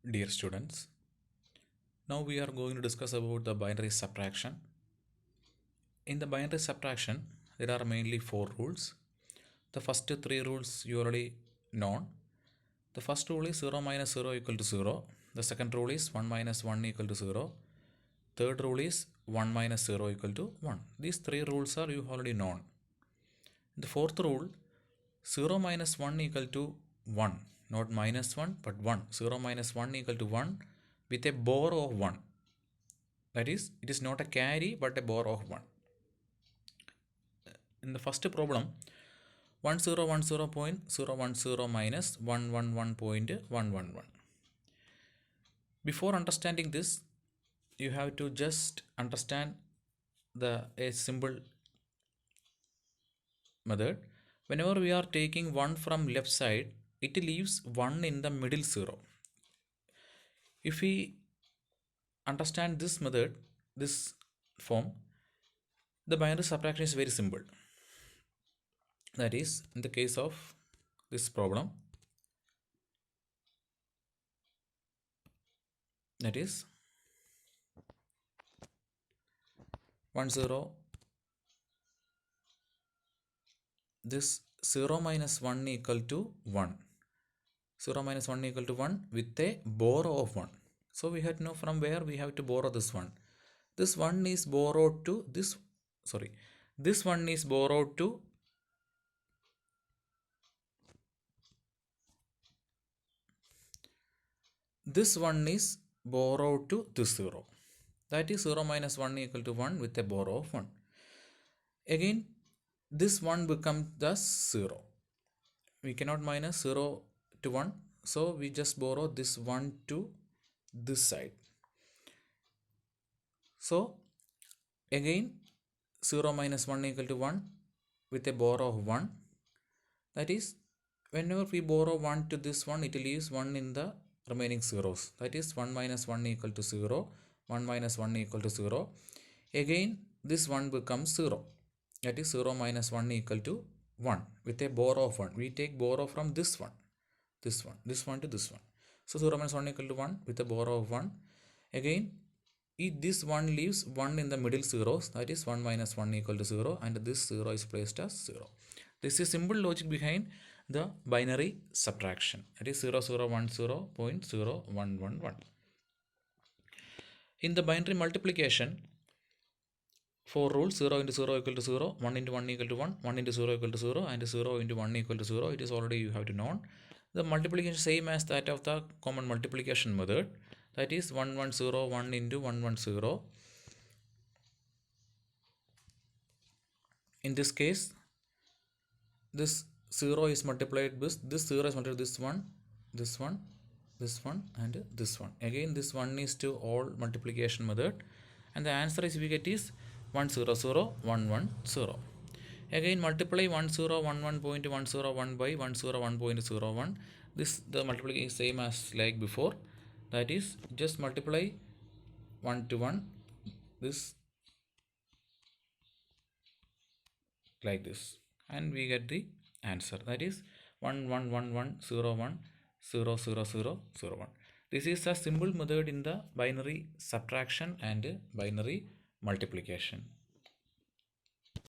Dear students, now we are going to discuss about the binary subtraction. In the binary subtraction, there are mainly four rules. The first three rules you already known. The first rule is 0 minus 0 equal to 0. The second rule is 1 minus 1 equal to 0. Third rule is 1 minus 0 equal to 1. These three rules are you already known. The fourth rule, 0 minus 1 equal to 1. Not minus 1 but 1. 0 minus 1 equal to 1 with a borrow of 1. That is, it is not a carry but a borrow of 1. In the first problem, 1010.010 minus 111.111. Before understanding this, you have to just understand a simple method. Whenever we are taking 1 from left side, it leaves 1 in the middle 0. If we understand this method, this form, the binary subtraction is very simple. That is, in the case of this problem, that is 10, this 0 minus 1 equal to 1. 0 minus 1 equal to 1 with a borrow of 1. So we have to know from where we have to borrow this 1. This 1 is borrowed to this, this 1 is borrowed to this 1 is borrowed to this 0. That is 0 minus 1 equal to 1 with a borrow of 1. Again, this 1 becomes the 0. We cannot minus 0 to 1. So we just borrow this 1 to this side. So again 0 minus 1 equal to 1 with a borrow of 1. That is, whenever we borrow 1 to this one, it leaves 1 in the remaining zeros. That is 1 minus 1 equal to 0. 1 minus 1 equal to 0. Again this 1 becomes 0. That is 0 minus 1 equal to 1 with a borrow of 1. We take borrow from this one to this one. So 0 minus 1 equal to 1 with a borrow of 1. Again, if this 1 leaves 1 in the middle zeros, that is 1 minus 1 equal to 0, and this 0 is placed as 0. This is simple logic behind the binary subtraction. That is 0010.0111. In the binary multiplication, 4 rules: 0 into 0 equal to 0, 1 into 1 equal to 1, 1 into 0 equal to 0, and 0 into 1 equal to 0. It is already you have to know. The multiplication same as that of the common multiplication method. That is 1 into 110. In this case, this 0 is multiplied with this 0 is multiplied with this one, this one, this one, and this one. Again, this 1 is to all multiplication method, and the answer is we get is 100,110. Again, multiply 1011.101 by 101.01. This the multiplication is same as like before. That is, just multiply 1 to 1, this like this, and we get the answer. That is 111101000001. This is a simple method in the binary subtraction and binary multiplication.